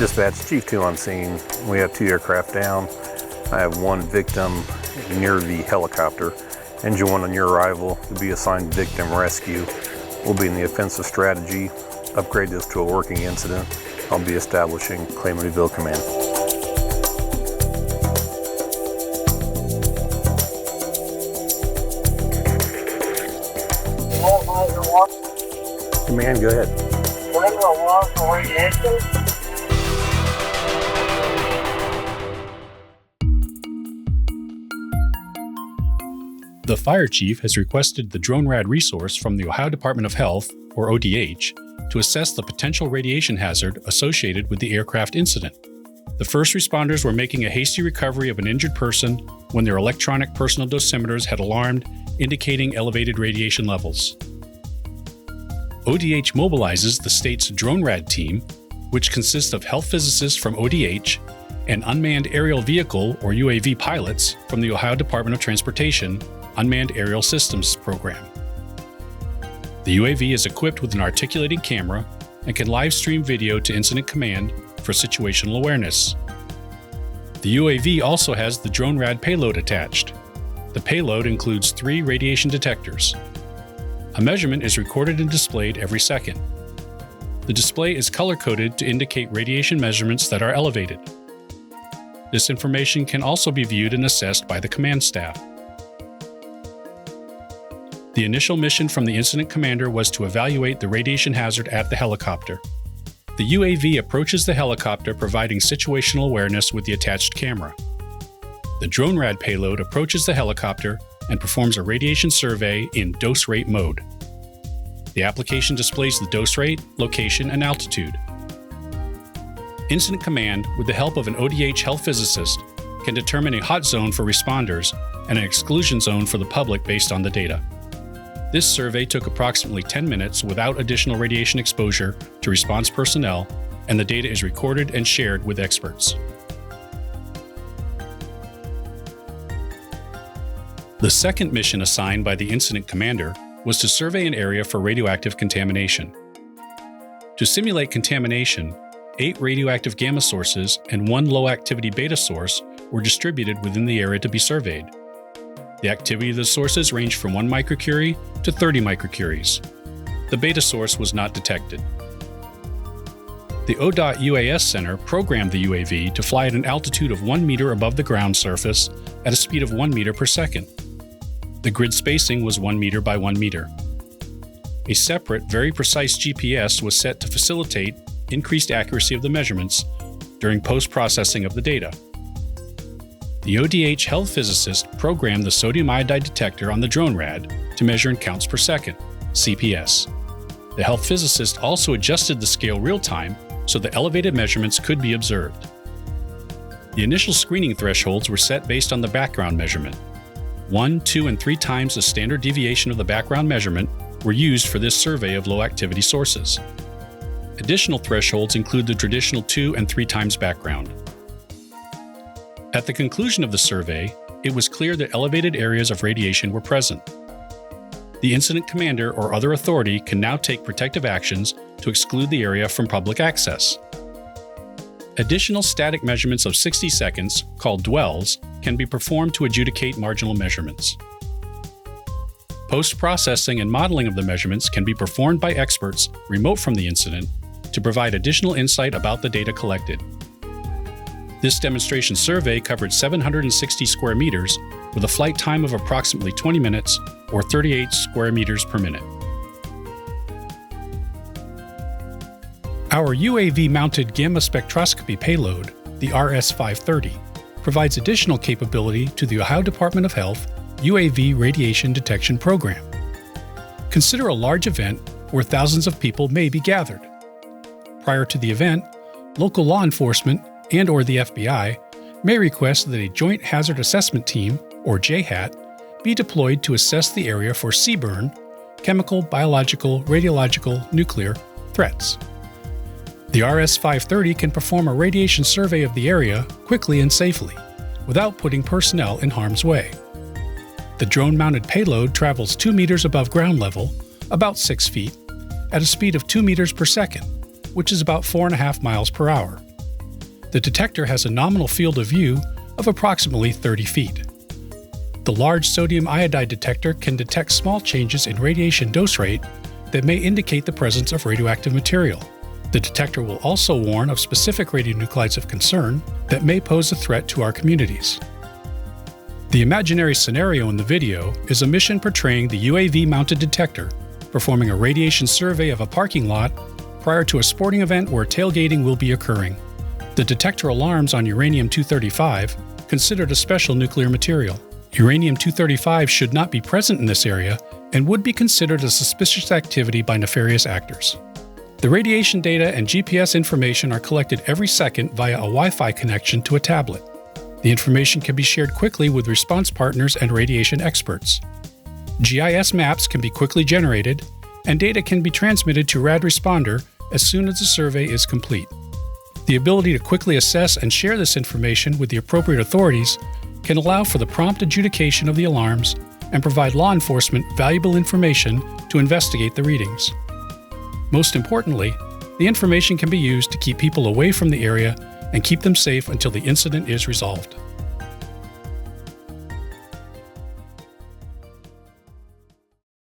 Dispatch, Chief 2 on scene. We have 2 aircraft down. I have 1 victim near the helicopter. Engine 1 on your arrival will be assigned victim rescue. We'll be in the offensive strategy. Upgrade this to a working incident. I'll be establishing Clay-Reveal Command. Command, go ahead. The fire chief has requested the DroneRad resource from the Ohio Department of Health, or ODH, to assess the potential radiation hazard associated with the aircraft incident. The first responders were making a hasty recovery of an injured person when their electronic personal dosimeters had alarmed, indicating elevated radiation levels. ODH mobilizes the state's DroneRad team, which consists of health physicists from ODH and unmanned aerial vehicle, or UAV pilots, from the Ohio Department of Transportation Unmanned Aerial Systems Program. The UAV is equipped with an articulating camera and can live stream video to Incident Command for situational awareness. The UAV also has the DroneRad payload attached. The payload includes 3 radiation detectors. A measurement is recorded and displayed every second. The display is color-coded to indicate radiation measurements that are elevated. This information can also be viewed and assessed by the command staff. The initial mission from the incident commander was to evaluate the radiation hazard at the helicopter. The UAV approaches the helicopter, providing situational awareness with the attached camera. The DroneRad payload approaches the helicopter and performs a radiation survey in dose rate mode. The application displays the dose rate, location, and altitude. Incident Command, with the help of an ODH health physicist, can determine a hot zone for responders and an exclusion zone for the public based on the data. This survey took approximately 10 minutes without additional radiation exposure to response personnel, and the data is recorded and shared with experts. The second mission assigned by the incident commander was to survey an area for radioactive contamination. To simulate contamination, 8 radioactive gamma sources and 1 low-activity beta source were distributed within the area to be surveyed. The activity of the sources ranged from 1 microcurie to 30 microcuries. The beta source was not detected. The ODOT UAS Center programmed the UAV to fly at an altitude of 1 meter above the ground surface at a speed of 1 meter per second. The grid spacing was 1 meter by 1 meter. A separate, very precise GPS was set to facilitate increased accuracy of the measurements during post-processing of the data. The ODH health physicist programmed the sodium iodide detector on the DroneRad to measure in counts per second, CPS. The health physicist also adjusted the scale real-time so the elevated measurements could be observed. The initial screening thresholds were set based on the background measurement. 1, 2, and 3 times the standard deviation of the background measurement were used for this survey of low-activity sources. Additional thresholds include the traditional 2 and 3 times background. At the conclusion of the survey, it was clear that elevated areas of radiation were present. The incident commander or other authority can now take protective actions to exclude the area from public access. Additional static measurements of 60 seconds, called dwells, can be performed to adjudicate marginal measurements. Post-processing and modeling of the measurements can be performed by experts remote from the incident to provide additional insight about the data collected. This demonstration survey covered 760 square meters with a flight time of approximately 20 minutes or 38 square meters per minute. Our UAV-mounted gamma spectroscopy payload, the RS-530, provides additional capability to the Ohio Department of Health UAV radiation detection program. Consider a large event where thousands of people may be gathered. Prior to the event, local law enforcement and/or the FBI may request that a Joint Hazard Assessment Team, or JHAT, be deployed to assess the area for CBRN, chemical, biological, radiological, nuclear threats. The RS-530 can perform a radiation survey of the area quickly and safely, without putting personnel in harm's way. The drone-mounted payload travels 2 meters above ground level, about 6 feet, at a speed of 2 meters per second, which is about 4.5 miles per hour. The detector has a nominal field of view of approximately 30 feet. The large sodium iodide detector can detect small changes in radiation dose rate that may indicate the presence of radioactive material. The detector will also warn of specific radionuclides of concern that may pose a threat to our communities. The imaginary scenario in the video is a mission portraying the UAV-mounted detector performing a radiation survey of a parking lot prior to a sporting event where tailgating will be occurring. The detector alarms on uranium-235, considered a special nuclear material. Uranium-235 should not be present in this area and would be considered a suspicious activity by nefarious actors. The radiation data and GPS information are collected every second via a Wi-Fi connection to a tablet. The information can be shared quickly with response partners and radiation experts. GIS maps can be quickly generated, and data can be transmitted to RAD Responder as soon as the survey is complete. The ability to quickly assess and share this information with the appropriate authorities can allow for the prompt adjudication of the alarms and provide law enforcement valuable information to investigate the readings. Most importantly, the information can be used to keep people away from the area and keep them safe until the incident is resolved.